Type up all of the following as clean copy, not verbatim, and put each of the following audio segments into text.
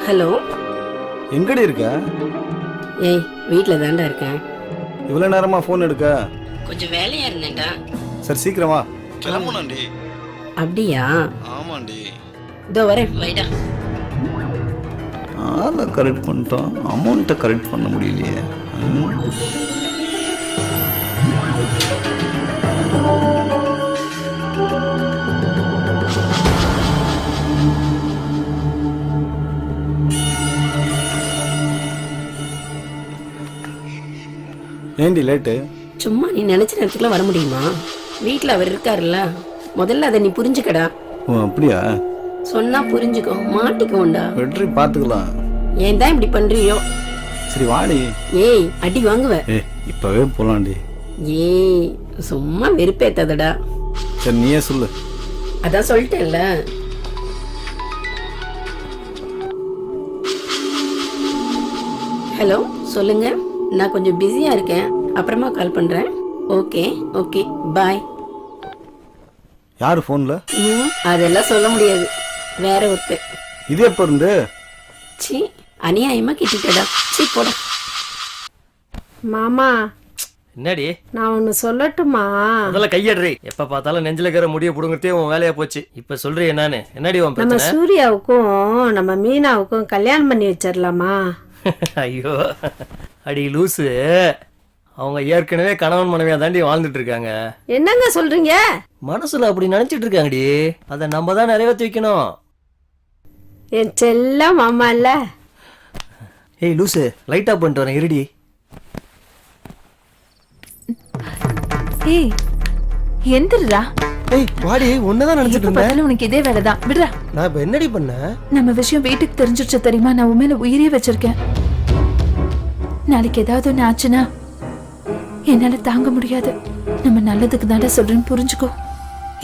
Hello, எங்கடி இருக்க? ஏய் வீட்டில் தாண்டா இருக்கேன். இவ்வளோ நேரமா ஃபோன் எடுக்க? கொஞ்சம் வேலையா இருந்தேன்டா. சரி சீக்கிரமா கிளம்பணும்டி. அப்படியா? ஆமாண்டி. இதோ வரேன், வைடா. ஆளை கரெக்ட் பண்ணிட்டோம், அமௌண்ட்டை கரெக்ட் பண்ண முடியலையே. ஏண்டி லேட்டு? சும்மா நீ நினைச்ச நேரத்துக்குலாம் வர முடியுமா? வீட்டில் அவர் இருக்காருல்ல, முதல்ல அதை நீ புரிஞ்சுக்கடா. ஓ அப்படியா? சொன்னா புரிஞ்சுக்கோ, மாட்டிக்கோண்டா. வெற்றி பார்த்துக்கலாம். ஏன் தான் இப்படி பண்றியோ? சரி வாடி. ஏய் அடி வாங்குவ. இப்பவே போலாண்டி. ஏய் சும்மா வெறுப்பேத்தாதடா. சரி நீயே சொல்லு. அதான் சொல்லிட்டேன்ல. ஹலோ சொல்லுங்க. நான் கொஞ்சம் பிஸியா இருக்கேன், அப்புறமா கால் பண்றேன். Okay okay bye. யாரு போன்ல? அதெல்லாம் சொல்ல முடியாது, வேற ஒருத்தர். இது எப்ப இருந்து? சி அநியாயமா கிட்டிட்டடா. சி போட. மாமா என்னடி நான் ஒன்னு சொல்லட்டுமா? முதல்ல கையடுறி. எப்ப பார்த்தாலும் நெஞ்சில இருக்கிற முடிய புடுங்கறதே உன் வேலையா போச்சு. இப்ப சொல்றீ என்னன்னு? என்னடி உன் நம்ம பிரச்சனை? சூர்யாவுக்கும் நம்ம மீனாவுக்கும் கல்யாணம் பண்ணி வச்சிடலாமா? ஐயோ அடி லூசு, அவங்க ஏற்கனவே கணவன் மனைவியா தாண்டி வாழ்ந்துட்டு இருக்காங்க. என்னங்க சொல்றீங்க? மனசுல அப்படி நினைச்சிட்டு இருக்காங்கடி, அதை நம்ம தான் நிறைவேற்றி வைக்கணும். என் செல்ல மாமா இல்ல. ஏய் லூசு, லைட் ஆஃப் பண்ணிட்டு வரேன் இருடி. ஏய் எந்திரா. ஏய் வாடி, உன்னதான் நினைச்சிட்டு இருந்தேன். உனக்கு இதே வேலைதான், விடுறா. நான் இப்ப என்னடி பண்ணேன்? நம்ம விஷயம் வீட்டுக்கு தெரிஞ்சிருச்சு தெரியுமா? நான் உன் மேல உயிரே வச்சிருக்கேன். நாளைக்கு ஏதாவது ஒண்ணு ஆச்சுன்னா என்னால தாங்க முடியாது. நம்ம நல்லதுக்கு தாண்டா சொல்றேன்னு புரிஞ்சுக்கோ.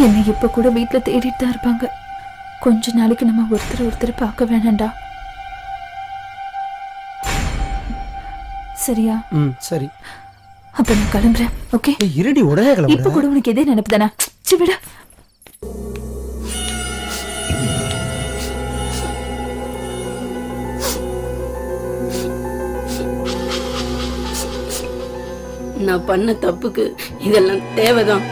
என்னை இப்ப கூட வீட்டுல தேடிட்டு தான் இருப்பாங்க. கொஞ்ச நாளைக்கு நம்ம ஒருத்தர் பார்க்க வேணாம்டா, சரியா? சரி. அப்ப நான் கிளம்புறேன். ஓகே இருடி, உடனே இப்ப கிளம்புறேன். கூட உனக்கு எதே நினைப்பு தானே? விட. நான் பண்ண தப்புக்கு இதெல்லாம் தேவைதான்.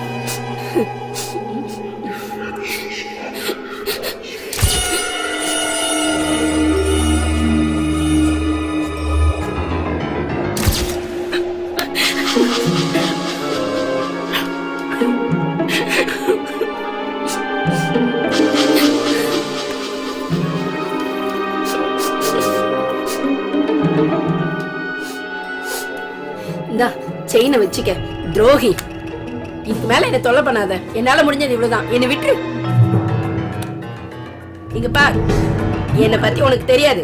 இந்தா செயினை வச்சுக்க, துரோகி. இதுக்கு மேல என்ன தொல்லை பண்ணாத. என்னால முடிஞ்சது இவ்வளவுதான், என்னை விட்டு. இங்க பார், என்னை பத்தி உனக்கு தெரியாது.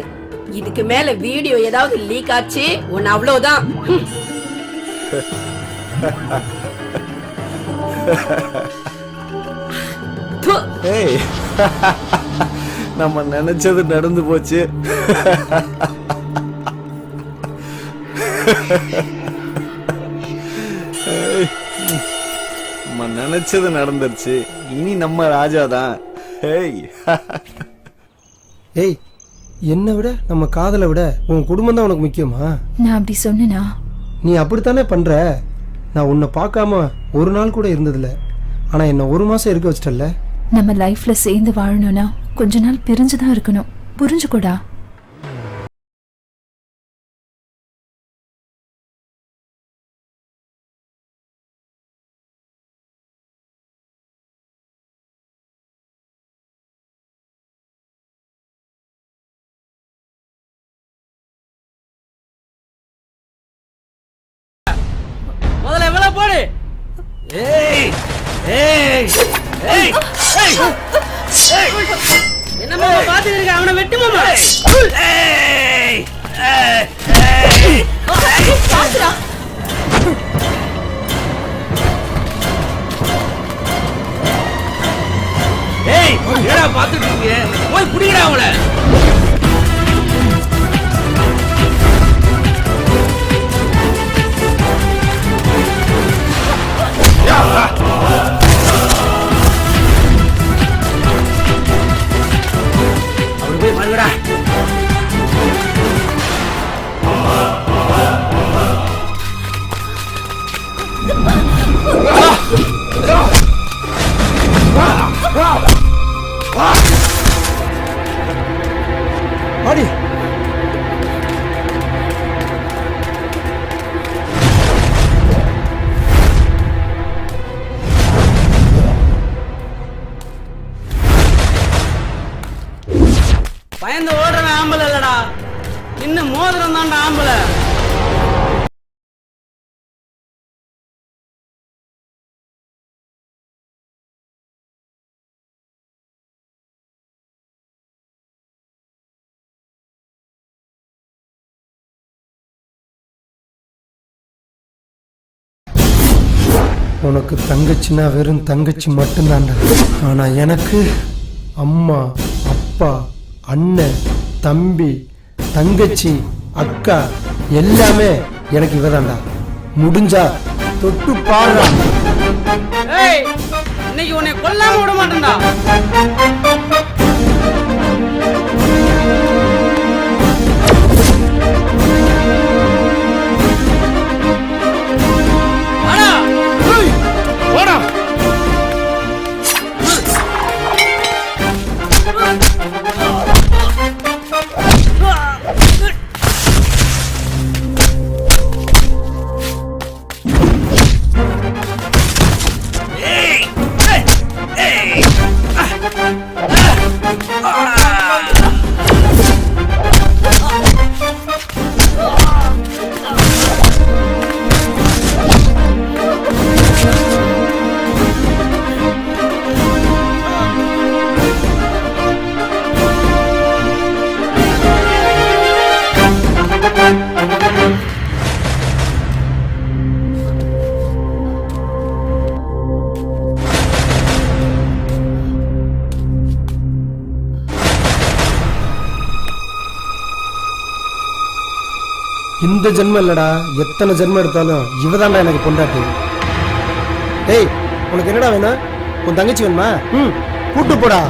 இதுக்கு மேல வீடியோ ஏதாவது லீக் ஆச்சு உன்னை அவ்வளவுதான். ஏய் நம்ம நினைச்சது நடந்து போச்சு. நம்ம நினைச்சது நடந்துருச்சு, இனி நம்ம ராஜாதான். ஏய் ஏய், என்னை விட நம்ம காதலை விட உன் குடும்பம் தான் உனக்கு முக்கியமா? நான் அப்படி சொன்னா நீ அப்படித்தானே பண்ற. நான் உன்னை பார்க்காம ஒரு நாள் கூட இருந்ததில்ல, ஆனா என்ன ஒரு மாசம் இருக்க வச்சிட்டல்ல. நம்ம லைஃப்ல சேர்ந்து வாழணும்னா கொஞ்ச நாள் பிரிஞ்சுதான் இருக்கணும், புரிஞ்சுக்கூடா? முதல்ல எவ்வளவு போடு. ஏய் ஏய் ஏய் ஏய், என்னமா பாத்து இருக்க? அவனை வெட்டு மாமா. ஏய் பாத்துடா. ஏய் ஏடா பாத்துட்டு இருக்கீங்க போய் புடிங்கடா அவங்கள அவரு போய் மறுங்கடா ஆடி பயந்து ஓடுறவன் ஆம்பளை இல்லடா இன்னும் மோதிரம் தான்டா ஆம்பளை உனக்கு தங்கச்சின்னா வெறும் தங்கச்சி மட்டும்தான்டா. ஆனா எனக்கு அம்மா, அப்பா, அண்ணன், தம்பி, தங்கச்சி, அக்கா எல்லாமே எனக்கு இவதான்டா. முடிஞ்சா தொட்டு பாடுறா. ஏய் இன்னைக்கு உன்னை கொல்லாம விட மாட்டேன்டா. இந்த ஜென்மம் இல்லடா, எத்தனை ஜென்மம் எடுத்தாலும் இவதான்டா எனக்கு பொண்டாட்டி. ஏய் உனக்கு என்னடா வேணும்? உன் தங்கச்சி வேணுமா? கூட்டு போடா.